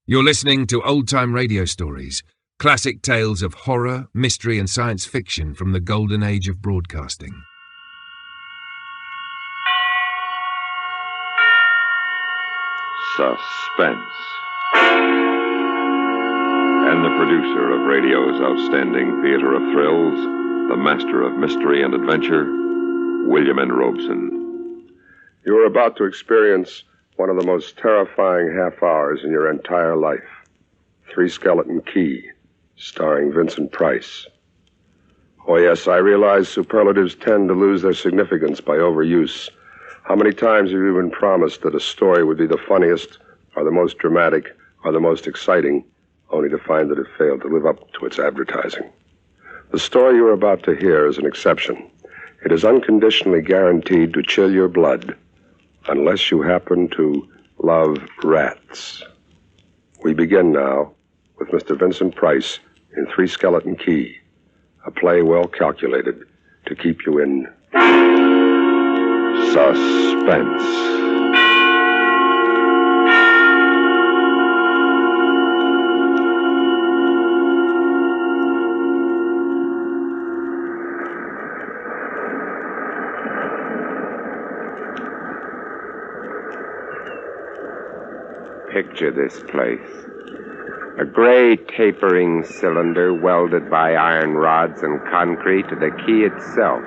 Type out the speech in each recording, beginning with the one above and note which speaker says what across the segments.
Speaker 1: You're listening to old-time radio stories, classic tales of horror, mystery and science fiction from the golden age of broadcasting.
Speaker 2: Suspense. And the producer of radio's outstanding theater of thrills, the master of mystery and adventure, William N. Robeson.
Speaker 3: You are about to experience one of the most terrifying half hours in your entire life. Three Skeleton Key, starring Vincent Price. Oh yes, I realize superlatives tend to lose their significance by overuse. How many times have you been promised that a story would be the funniest, or the most dramatic, or the most exciting, only to find that it failed to live up to its advertising? The story you are about to hear is an exception. It is unconditionally guaranteed to chill your blood, unless you happen to love rats. We begin now with Mr. Vincent Price in Three Skeleton Key, a play well calculated to keep you in suspense.
Speaker 4: Picture this place. A gray tapering cylinder welded by iron rods and concrete to the key itself.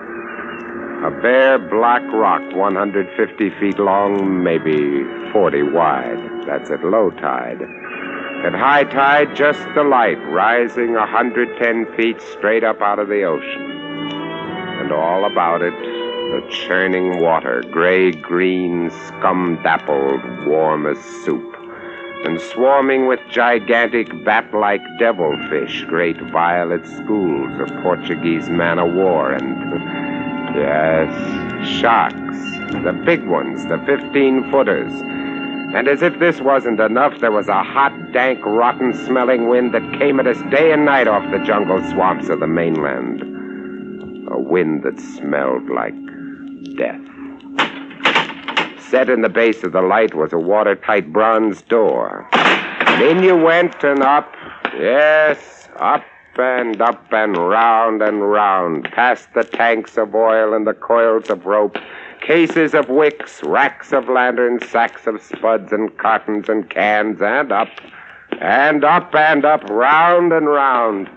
Speaker 4: A bare black rock 150 feet long, maybe 40 wide. That's at low tide. At high tide, just the light rising 110 feet straight up out of the ocean. And all about it, the churning water, gray-green, scum-dappled, warm as soup. And swarming with gigantic bat-like devilfish, great violet schools of Portuguese man-o'-war, and, yes, sharks, the big ones, the 15-footers. And as if this wasn't enough, there was a hot, dank, rotten-smelling wind that came at us day and night off the jungle swamps of the mainland. A wind that smelled like death. Set in the base of the light was a watertight bronze door. And in you went and up, yes, up and round, past the tanks of oil and the coils of rope, cases of wicks, racks of lanterns, sacks of spuds and cartons and cans, and up, round and round.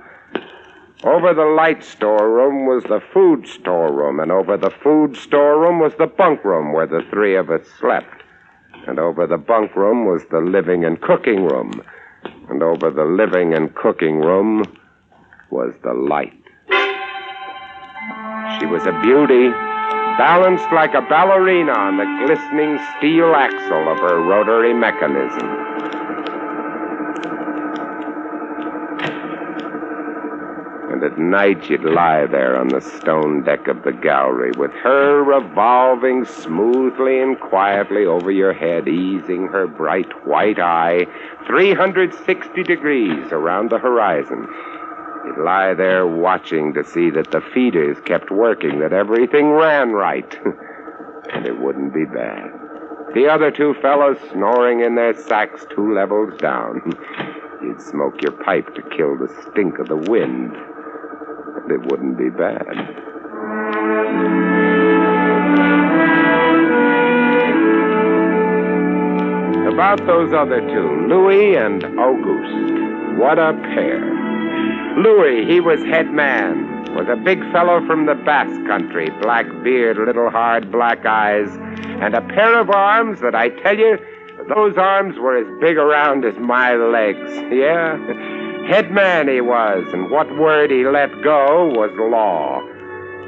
Speaker 4: Over the light storeroom was the food storeroom, and over the food storeroom was the bunk room where the three of us slept. And over the bunk room was the living and cooking room. And over the living and cooking room was the light. She was a beauty, balanced like a ballerina on the glistening steel axle of her rotary mechanism. And at night you'd lie there on the stone deck of the gallery with her revolving smoothly and quietly over your head, easing her bright white eye 360 degrees around the horizon. You'd lie there watching to see that the feeders kept working, that everything ran right. And it wouldn't be bad. The other two fellows snoring in their sacks 2 levels down. You'd smoke your pipe to kill the stink of the wind. And it wouldn't be bad. About those other two, Louis and Auguste. What a pair. Louis, he was head man, was a big fellow from the Basque country, black beard, little hard black eyes, and a pair of arms that I tell you, those arms were as big around as my legs. Yeah, head man he was, and what word he let go was law.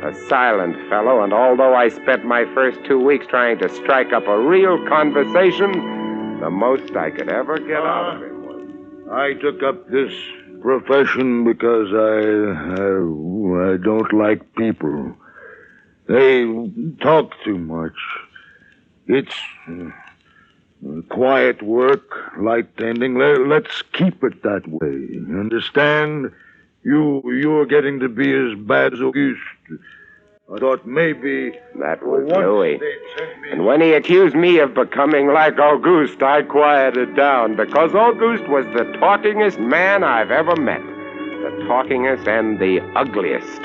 Speaker 4: A silent fellow, and although I spent my first 2 weeks trying to strike up a real conversation, the most I could ever get out of him was...
Speaker 5: I took up this profession because I don't like people. They talk too much. It's quiet work, light ending. Let's keep it that way. Understand? You're getting to be as bad as Auguste. I thought maybe...
Speaker 4: That was
Speaker 5: once
Speaker 4: Louis.
Speaker 5: they'd send me...
Speaker 4: And when he accused me of becoming like Auguste, I quieted down, because Auguste was the talkingest man I've ever met. The talkingest and the ugliest.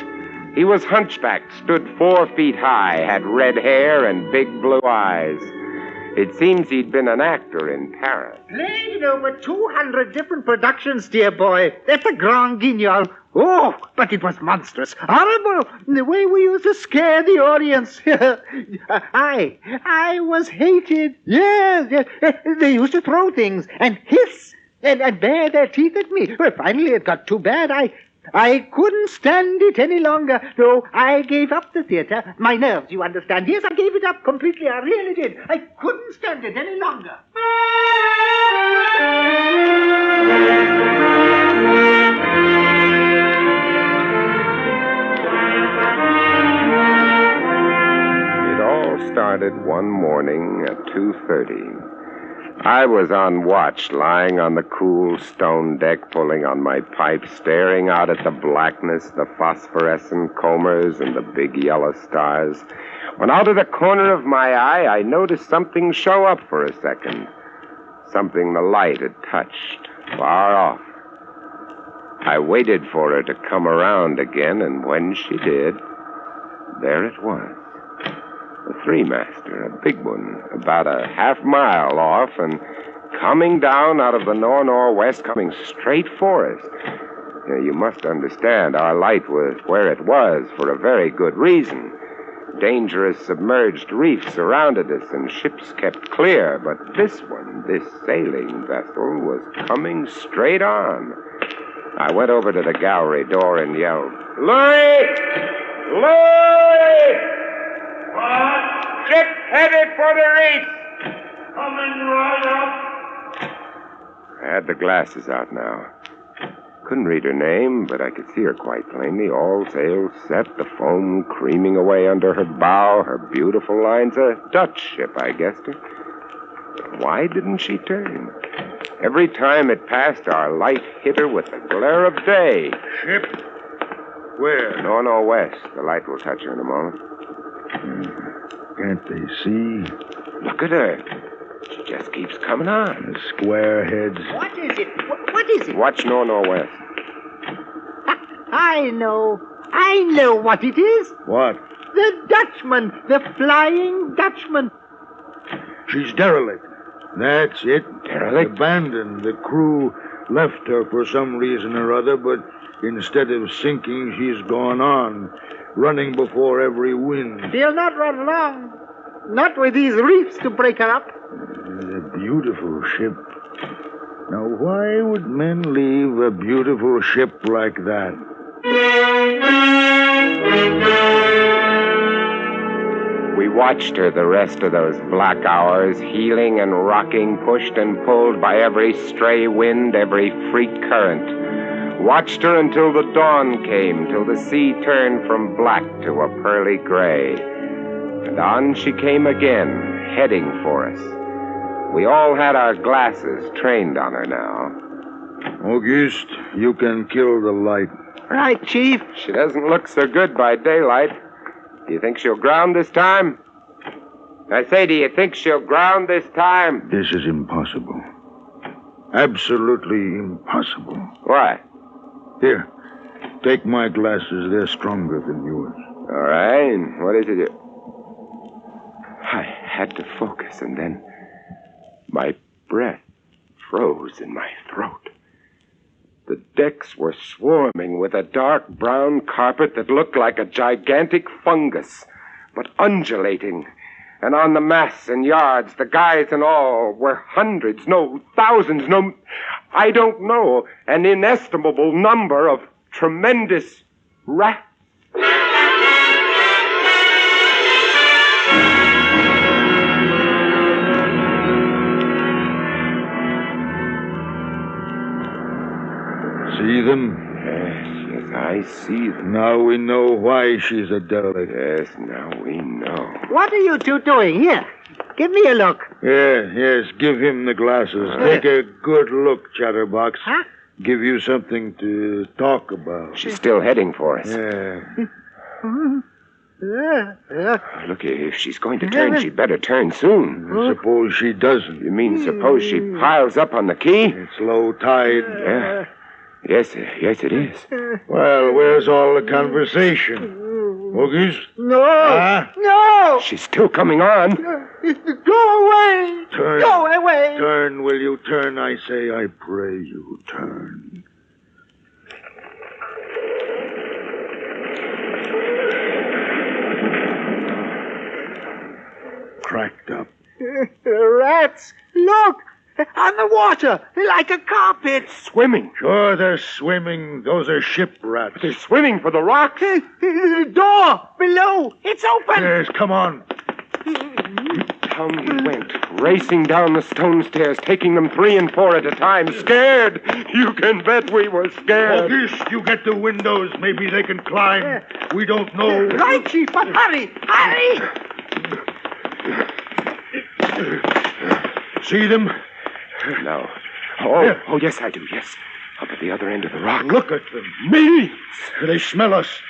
Speaker 4: He was hunchbacked, stood 4 feet high, had red hair and big blue eyes. It seems he'd been an actor in Paris.
Speaker 6: Played in over 200 different productions, dear boy. At the Grand Guignol. Oh, but it was monstrous. Horrible. The way we used to scare the audience. I was hated. Yes. They used to throw things and hiss and bare their teeth at me. Well, finally it got too bad. I couldn't stand it any longer, so I gave up the theater. My nerves, you understand. Yes, I gave it up completely. I really did. I couldn't stand it any longer.
Speaker 4: It all started one morning at 2:30. I was on watch, lying on the cool stone deck, pulling on my pipe, staring out at the blackness, the phosphorescent combers, and the big yellow stars, when out of the corner of my eye, I noticed something show up for a second. Something the light had touched, far off. I waited for her to come around again, and when she did, there it was. A 3-master, a big one, about a half-mile off, and coming down out of the nor-northwest, coming straight for us. You must understand, our light was where it was for a very good reason. Dangerous submerged reefs surrounded us, and ships kept clear, but this one, this sailing vessel, was coming straight on. I went over to the gallery door and yelled, "Louis! Louis! What? Ship headed for the reef! Coming right up!" I had the glasses out now. Couldn't read her name, but I could see her quite plainly. All sails set, the foam creaming away under her bow, her beautiful lines. A Dutch ship, I guessed her. Why didn't she turn? Every time it passed, our light hit her with the glare of day.
Speaker 5: Ship? Where?
Speaker 4: Nor-northwest. The light will touch her in a moment.
Speaker 5: Can't they see?
Speaker 4: Look at her. She just keeps coming on.
Speaker 5: The square heads.
Speaker 6: What is it? What is it?
Speaker 4: Watch nor-northwest.
Speaker 6: I know what it is.
Speaker 5: What?
Speaker 6: The Dutchman. The Flying Dutchman.
Speaker 5: She's derelict. That's it.
Speaker 4: Derelict?
Speaker 5: Abandoned. The crew left her for some reason or other, but instead of sinking, she's gone on, running before every wind.
Speaker 6: She'll not run long. Not with these reefs to break her up.
Speaker 5: A beautiful ship. Now, why would men leave a beautiful ship like that?
Speaker 4: We watched her the rest of those black hours, heeling and rocking, pushed and pulled by every stray wind, every freak current. Watched her until the dawn came, till the sea turned from black to a pearly gray. And on she came again, heading for us. We all had our glasses trained on her now.
Speaker 5: Auguste, you can kill the light.
Speaker 6: Right, Chief.
Speaker 4: She doesn't look so good by daylight. Do you think she'll ground this time? I say, do you think she'll ground this time?
Speaker 5: This is impossible. Absolutely impossible.
Speaker 4: Why?
Speaker 5: Here, take my glasses. They're stronger than yours.
Speaker 4: All right. What is it? I had to focus, and then my breath froze in my throat. The decks were swarming with a dark brown carpet that looked like a gigantic fungus, but undulating. And on the masts and yards, the guys and all, were hundreds, no, thousands, no, I don't know, an inestimable number of tremendous rats.
Speaker 5: See them?
Speaker 4: Yes, I see them.
Speaker 5: Now we know why she's a derelict.
Speaker 4: Yes, now we know.
Speaker 6: What are you two doing? Here, give me a look.
Speaker 5: Yes, give him the glasses. Take a good look, Chatterbox.
Speaker 6: Huh?
Speaker 5: Give you something to talk about.
Speaker 4: She's still heading for us.
Speaker 5: Yeah.
Speaker 4: Look, if she's going to turn, she'd better turn soon.
Speaker 5: Suppose she doesn't.
Speaker 4: You mean suppose she piles up on the key?
Speaker 5: It's low tide.
Speaker 4: Yeah. Yes, it is.
Speaker 5: Well, where's all the conversation? Hoogies?
Speaker 6: No! No!
Speaker 4: She's still coming on.
Speaker 6: Go away!
Speaker 5: Turn.
Speaker 6: Go away!
Speaker 5: Turn, will you turn? I say, I pray you turn. Cracked up.
Speaker 6: Rats! Look! On the water, like a carpet.
Speaker 4: Swimming.
Speaker 5: Sure, they're swimming. Those are ship rats.
Speaker 4: They're swimming for the rocks.
Speaker 6: The door below, it's open.
Speaker 5: Yes, come on.
Speaker 4: Down we went, racing down the stone stairs, taking them 3 and 4 at a time. Scared. You can bet we were scared.
Speaker 5: Hoogies, you get the windows. Maybe they can climb. We don't know.
Speaker 6: Right, Chief, but hurry! Hurry!
Speaker 5: See them?
Speaker 4: No. Oh, yes, I do, yes. Up at the other end of the rock.
Speaker 5: Look at them.
Speaker 4: Me!
Speaker 5: They smell us.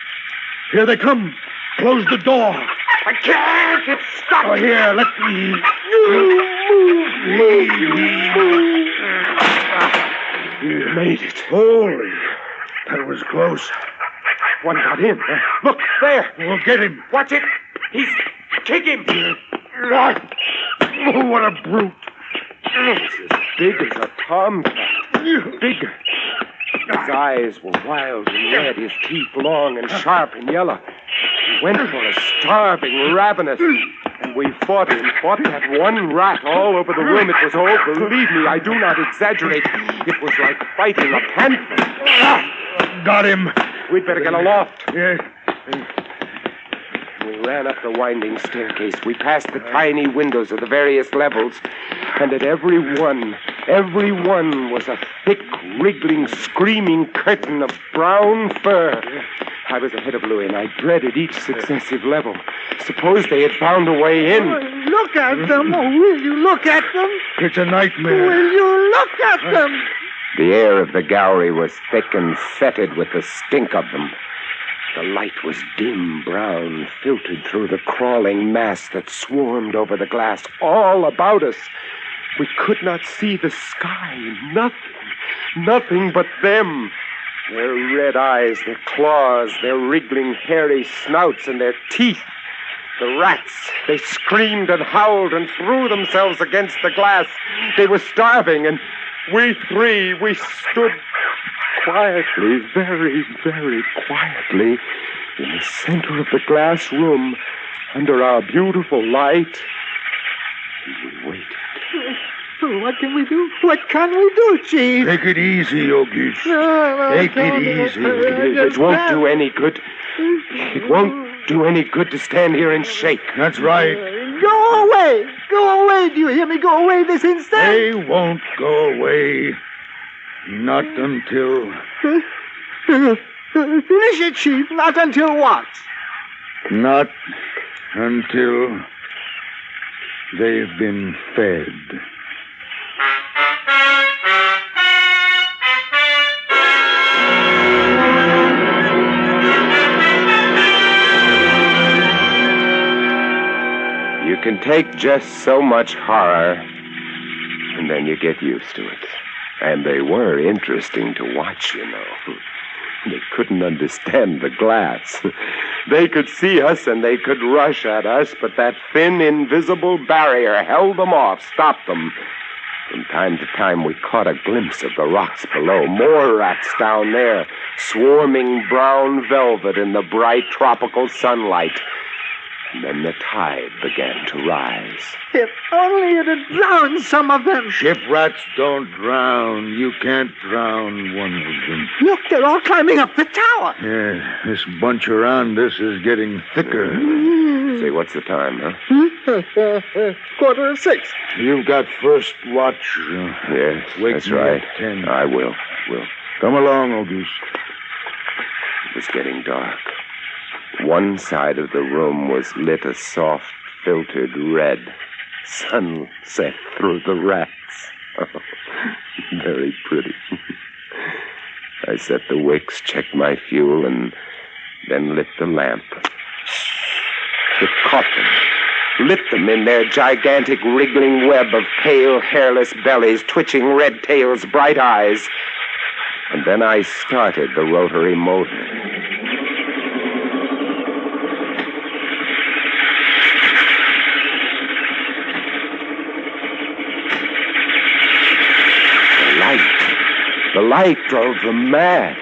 Speaker 5: Here they come. Close the door.
Speaker 4: I can't! It's stuck!
Speaker 5: Oh, here, let me.
Speaker 4: You made it.
Speaker 5: Holy. That was close.
Speaker 4: One got in. Look, there.
Speaker 5: We'll get him.
Speaker 4: Watch it. He's... Kick him.
Speaker 5: Oh, what a brute.
Speaker 4: It's as big as a tomcat. Bigger. His eyes were wild and red, his teeth long and sharp and yellow. He went for us, starving, ravenous. And we fought that one rat all over the room. It was, believe me, I do not exaggerate. It was like fighting a panther.
Speaker 5: Got him.
Speaker 4: We'd better get aloft.
Speaker 5: Yes.
Speaker 4: We ran up the winding staircase. We passed the tiny windows of the various levels. And at every one was a thick, wriggling, screaming curtain of brown fur. I was ahead of Louis, and I dreaded each successive level. Suppose they had found a way in.
Speaker 6: Look at them. Oh, will you look at them?
Speaker 5: It's a nightmare.
Speaker 6: Will you look at them?
Speaker 4: The air of the gallery was thick and fetid with the stink of them. The light was dim brown, filtered through the crawling mass that swarmed over the glass all about us. We could not see the sky. Nothing but them. Their red eyes, their claws, their wriggling, hairy snouts, and their teeth. The rats, they screamed and howled and threw themselves against the glass. They were starving, and we stood quietly, very, very quietly, in the center of the glass room, under our beautiful light. And we waited.
Speaker 6: What can we do? What can we do, Chief?
Speaker 5: Take it easy, Yogi. Take it easy.
Speaker 4: It won't do any good. It won't do any good to stand here and shake.
Speaker 5: That's right.
Speaker 6: Go away! Go away! Do you hear me? Go away this instant!
Speaker 5: They won't go away. Not until...
Speaker 6: Finish it, Chief. Not until what?
Speaker 5: Not until they've been fed.
Speaker 4: You can take just so much horror, and then you get used to it. And they were interesting to watch, you know. They couldn't understand the glass. They could see us and they could rush at us, but that thin, invisible barrier held them off, stopped them. From time to time, we caught a glimpse of the rocks below. More rats down there, swarming brown velvet in the bright tropical sunlight. And then the tide began to rise.
Speaker 6: If only it had drowned some of them.
Speaker 5: Ship rats don't drown. You can't drown one of them.
Speaker 6: Look, they're all climbing up the tower.
Speaker 5: Yeah, this bunch around us is getting thicker.
Speaker 4: Say, what's the time, huh?
Speaker 6: 6:15.
Speaker 5: You've got first watch.
Speaker 4: Yes,
Speaker 5: Wake
Speaker 4: that's
Speaker 5: me
Speaker 4: right.
Speaker 5: at 10.
Speaker 4: I will.
Speaker 5: Come along, Auguste.
Speaker 4: It was getting dark. One side of the room was lit a soft, filtered red. Sun set through the rats. Oh, very pretty. I set the wicks, checked my fuel, and then lit the lamp. It caught them, lit them in their gigantic wriggling web of pale, hairless bellies, twitching red tails, bright eyes. And then I started the rotary motor. The light drove them mad.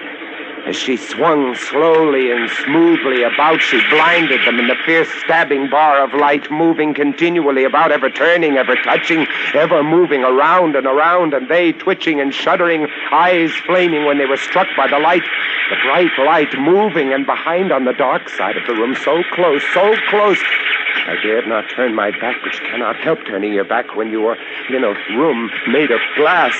Speaker 4: As she swung slowly and smoothly about, she blinded them in the fierce stabbing bar of light, moving continually about, ever turning, ever touching, ever moving around, and they twitching and shuddering, eyes flaming when they were struck by the light, the bright light moving, and behind on the dark side of the room, so close, I dared not turn my back, which cannot help turning your back when you are in a room made of glass.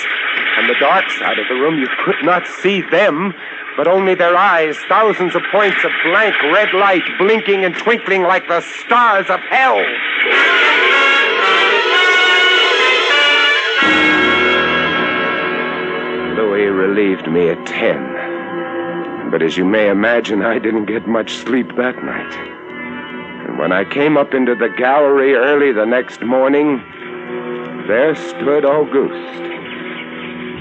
Speaker 4: On the dark side of the room, you could not see them, but only their eyes, thousands of points of blank red light, blinking and twinkling like the stars of hell. Louis relieved me at 10. But as you may imagine, I didn't get much sleep that night. And when I came up into the gallery early the next morning, there stood Auguste.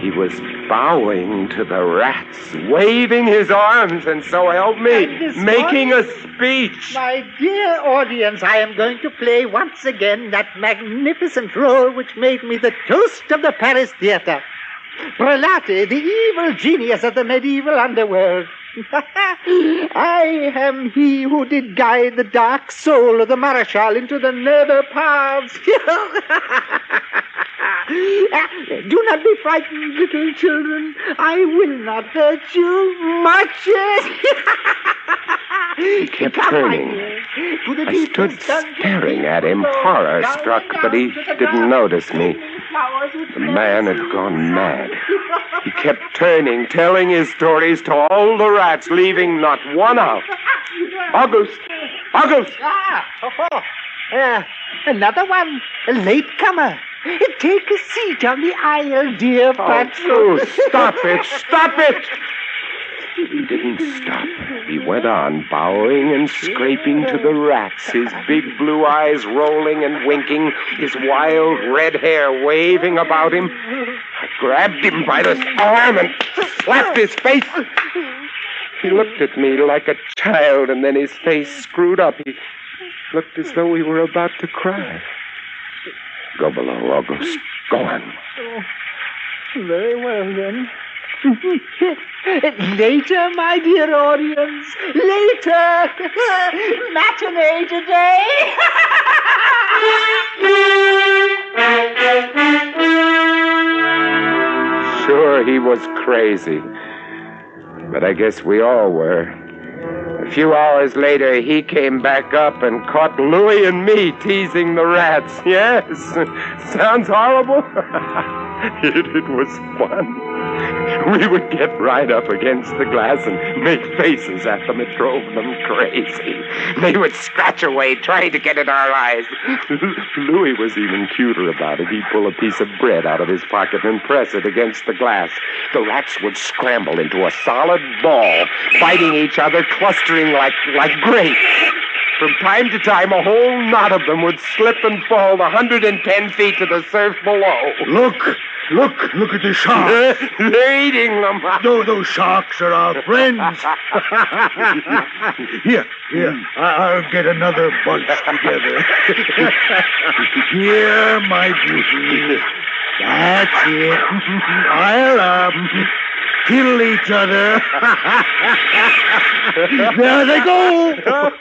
Speaker 4: He was bowing to the rats, waving his arms, and so help me, making a speech.
Speaker 6: My dear audience, I am going to play once again that magnificent role which made me the toast of the Paris theater. Prelate, the evil genius of the medieval underworld. I am he who did guide the dark soul of the Marechal into the nether paths. Do not be frightened, little children. I will not hurt you much.
Speaker 4: He kept turning. I stood staring at him, horror-struck, but he didn't notice me. The man had gone mad. He kept turning, telling his stories to all the rats, leaving not one out. Auguste!
Speaker 6: Another one, a latecomer. Take a seat on the aisle, dear Patrick.
Speaker 4: Oh, stop it! He didn't stop. He went on, bowing and scraping to the rats, his big blue eyes rolling and winking, his wild red hair waving about him. I grabbed him by the arm and slapped his face. He looked at me like a child, and then his face screwed up. He looked as though he were about to cry. Go below, Auguste. Go on.
Speaker 6: Oh, very well, then. Later, my dear audience. Later. Matinee today.
Speaker 4: Sure, he was crazy. But I guess we all were. A few hours later, he came back up and caught Louis and me teasing the rats. Yes, sounds horrible. It was fun. We would get right up against the glass and make faces at them. It drove them crazy. They would scratch away, trying to get in our eyes. Louis was even cuter about it. He'd pull a piece of bread out of his pocket and press it against the glass. The rats would scramble into a solid ball, biting each other, clustering like grapes. From time to time, a whole knot of them would slip and fall 110 feet to the surf below.
Speaker 5: Look at the sharks.
Speaker 4: They're eating them.
Speaker 5: Those sharks are our friends. Here, I'll get another bunch together. Here, my beauty. That's it. Pile up. Kill each other. There they go.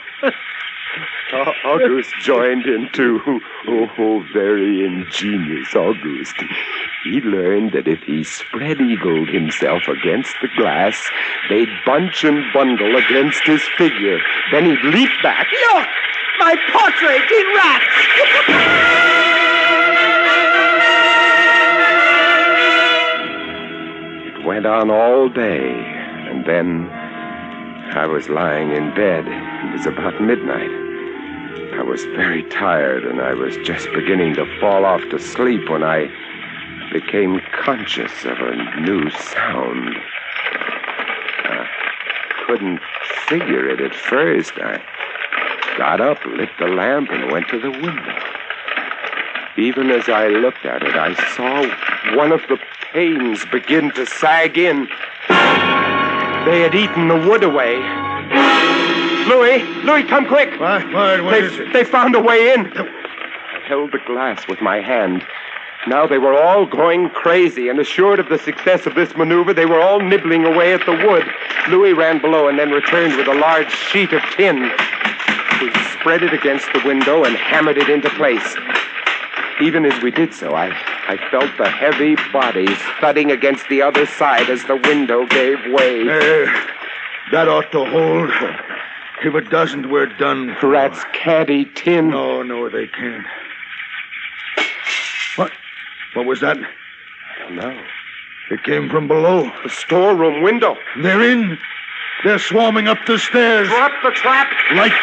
Speaker 4: Auguste joined in too. Oh, very ingenious Auguste. He learned that if he spread-eagled himself against the glass, they'd bunch and bundle against his figure. Then he'd leap back.
Speaker 6: Look! My portrait in rats!
Speaker 4: It went on all day, and then I was lying in bed. It was about midnight. I was very tired, and I was just beginning to fall off to sleep when I became conscious of a new sound. I couldn't figure it at first. got up, lit the lamp, and went to the window. Even as I looked at it, I saw one of the panes begin to sag in. They had eaten the wood away. Louis, come quick.
Speaker 5: What is it?
Speaker 4: They found a way in. I held the glass with my hand. Now they were all going crazy, and assured of the success of this maneuver, they were all nibbling away at the wood. Louis ran below and then returned with a large sheet of tin. We spread it against the window and hammered it into place. Even as we did so, I felt the heavy bodies thudding against the other side as the window gave way.
Speaker 5: That ought to hold. If it doesn't, we're done for.
Speaker 4: Rats can't eat tin.
Speaker 5: No, they can't. What was that?
Speaker 4: I don't know.
Speaker 5: It came from below.
Speaker 4: The storeroom window.
Speaker 5: They're in. They're swarming up the stairs.
Speaker 4: Drop the trap.
Speaker 5: Like...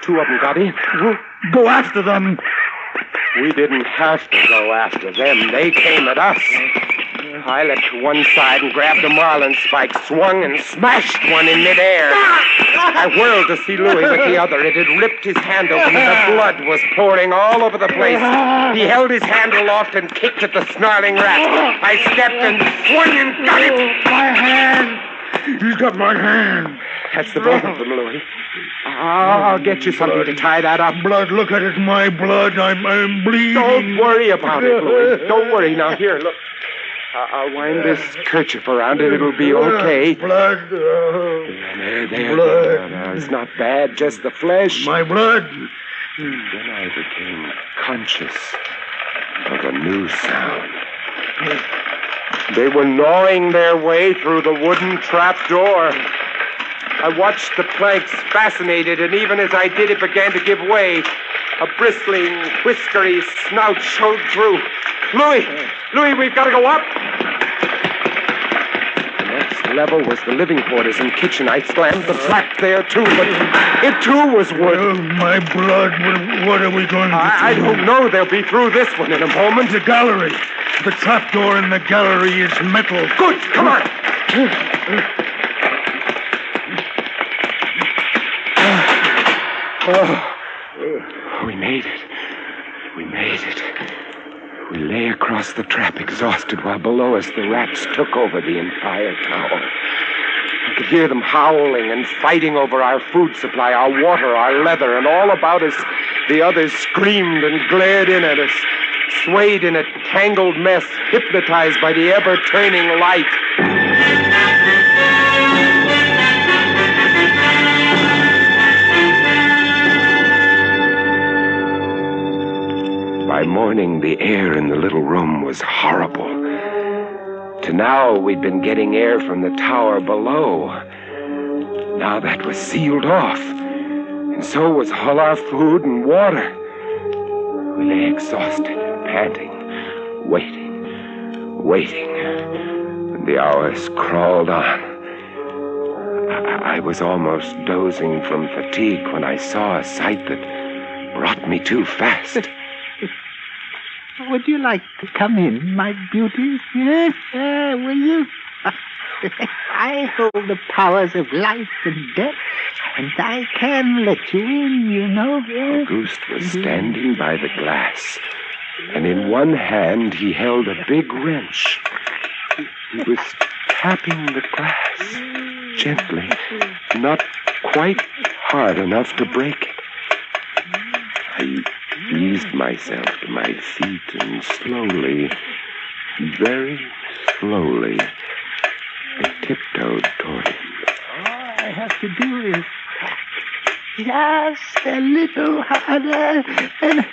Speaker 4: Two of them got in.
Speaker 5: Go after them.
Speaker 4: We didn't have to go after them. They came at us. I leapt to one side and grabbed a marlin spike, swung and smashed one in midair. I whirled to see Louis with the other. It had ripped his hand open and the blood was pouring all over the place. He held his hand aloft and kicked at the snarling rat. I stepped and swung and got it.
Speaker 5: My hand. He's got my hand.
Speaker 4: That's the both of them, Louis. I'll get you something to tie that up.
Speaker 5: Blood, look at it, my blood. I'm bleeding.
Speaker 4: Don't worry about it, Louis. Don't worry. Now, here, look. I'll wind this kerchief around it. It'll be okay.
Speaker 5: Blood.
Speaker 4: There. It's not bad, just the flesh.
Speaker 5: My blood.
Speaker 4: Then I became conscious of a new sound. They were gnawing their way through the wooden trapdoor. I watched the planks, fascinated, and even as I did, it began to give way. A bristling, whiskery snout showed through. Louis, we've got to go up. The next level was the living quarters and kitchen. I slammed the trap there, too, but it, too, was wood.
Speaker 5: My blood, what are we going to do?
Speaker 4: I don't know. They'll be through this one in a moment.
Speaker 5: The gallery. The trapdoor in the gallery is metal.
Speaker 4: Good, come on. We made it. We lay across the trap, exhausted, while below us the rats took over the entire tower. I could hear them howling and fighting over our food supply, our water, our leather, and all about us the others screamed and glared in at us, swayed in a tangled mess, hypnotized by the ever-turning light. By morning, the air in the little room was horrible. To now, we'd been getting air from the tower below. Now that was sealed off, and so was all our food and water. We lay exhausted and panting, waiting, and the hours crawled on. I was almost dozing from fatigue when I saw a sight that brought me to fast.
Speaker 6: Would you like to come in, my beauties? Will you? I hold the powers of life and death, and I can let you in, you know.
Speaker 4: Auguste was standing by the glass, and in one hand he held a big wrench. He was tapping the glass gently, not quite hard enough to break it. I eased myself to my feet and slowly, very slowly, I tiptoed toward him.
Speaker 6: All I have to do is just a little harder and...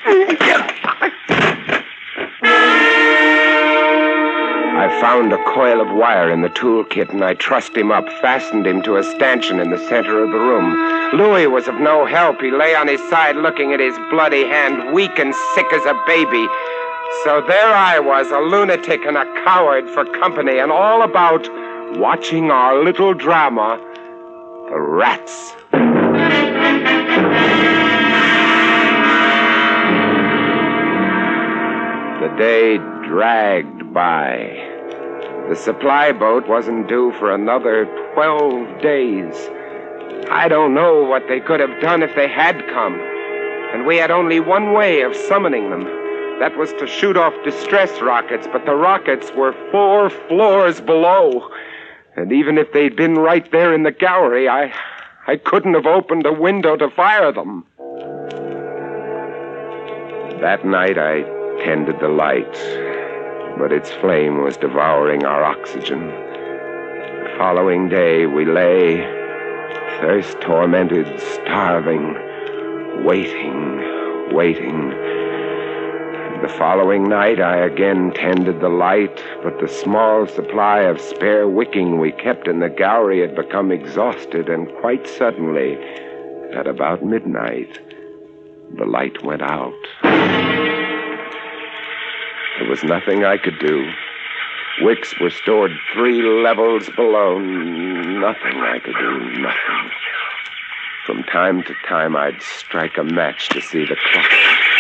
Speaker 4: I found a coil of wire in the toolkit, and I trussed him up, fastened him to a stanchion in the center of the room. Louis was of no help. He lay on his side looking at his bloody hand, weak and sick as a baby. So there I was, a lunatic and a coward for company, and all about watching our little drama, the rats. The day dragged by. The supply boat wasn't due for another 12 days. I don't know what they could have done if they had come. And we had only one way of summoning them. That was to shoot off distress rockets, but the rockets were 4 floors below. And even if they'd been right there in the gallery, I couldn't have opened a window to fire them. That night I tended the light, but its flame was devouring our oxygen. The following day we lay, thirst-tormented, starving, waiting. The following night, I again tended the light, but the small supply of spare wicking we kept in the gallery had become exhausted, and quite suddenly, at about midnight, the light went out. There was nothing I could do. Wicks were stored 3 levels below. Nothing I could do, nothing. From time to time, I'd strike a match to see the clock.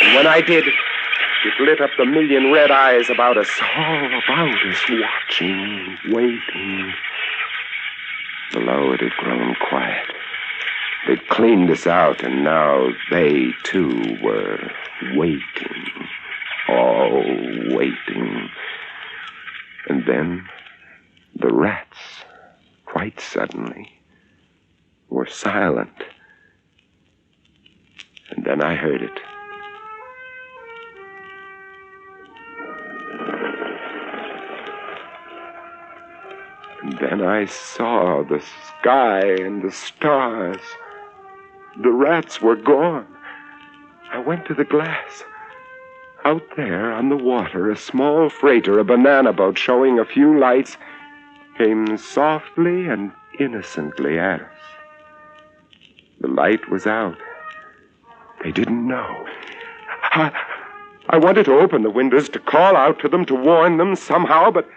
Speaker 4: And when I did, it lit up the million red eyes about us, all about us, watching, waiting. Below it had grown quiet. They'd cleaned us out, and now they, too, were waiting. All waiting. And then the rats, quite suddenly, were silent. And then I heard it. And then I saw the sky and the stars. The rats were gone. I went to the glass. Out there on the water, a small freighter, a banana boat showing a few lights, came softly and innocently at us. The light was out. They didn't know. I wanted to open the windows, to call out to them, to warn them somehow, but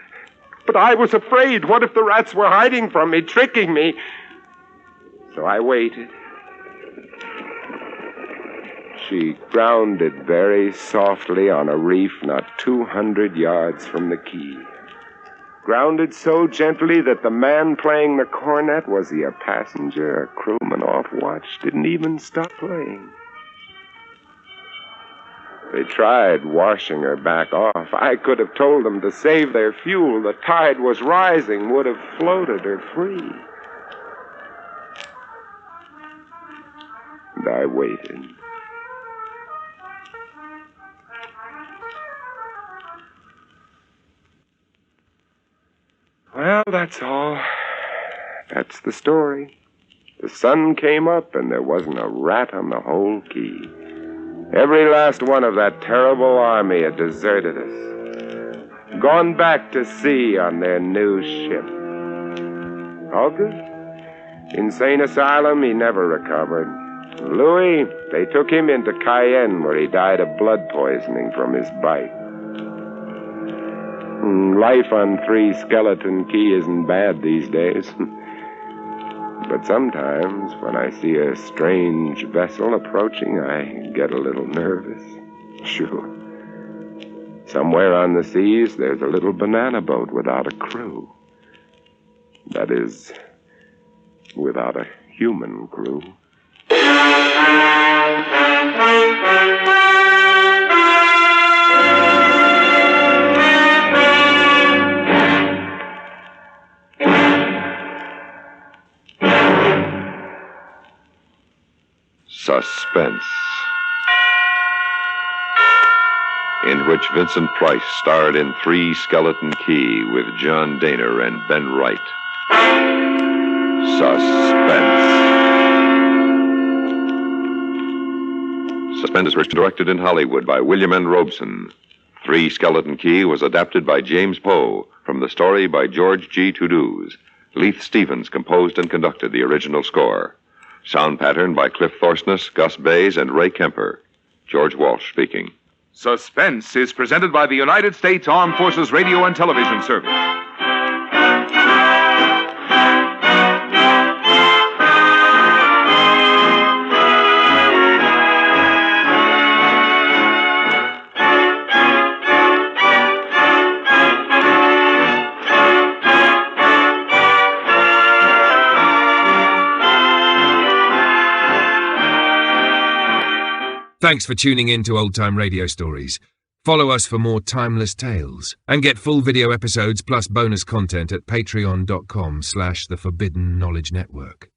Speaker 4: I was afraid. What if the rats were hiding from me, tricking me? So I waited. She grounded very softly on a reef not 200 yards from the quay. Grounded so gently that the man playing the cornet, was he a passenger, a crewman off watch, didn't even stop playing. They tried washing her back off. I could have told them to save their fuel. The tide was rising, would have floated her free. And I waited. Well, that's all. That's the story. The sun came up and there wasn't a rat on the whole quay. Every last one of that terrible army had deserted us. Gone back to sea on their new ship. August? Insane asylum, he never recovered. Louis, they took him into Cayenne where he died of blood poisoning from his bite. Life on 3 Skeleton Key isn't bad these days. But sometimes, when I see a strange vessel approaching, I get a little nervous. Sure. Somewhere on the seas, there's a little banana boat without a crew. That is, without a human crew.
Speaker 2: Suspense, in which Vincent Price starred in 3 Skeleton Key with John Daner and Ben Wright. Suspense. Suspense is written and directed in Hollywood by William N. Robeson. 3 Skeleton Key was adapted by James Poe from the story by George G. Tuduz. Leith Stevens composed and conducted the original score. Sound pattern by Cliff Thorsness, Gus Bays, and Ray Kemper. George Walsh speaking.
Speaker 7: Suspense is presented by the United States Armed Forces Radio and Television Service.
Speaker 1: Thanks for tuning in to Old Time Radio Stories. Follow us for more timeless tales and get full video episodes plus bonus content at patreon.com/The Forbidden Knowledge Network.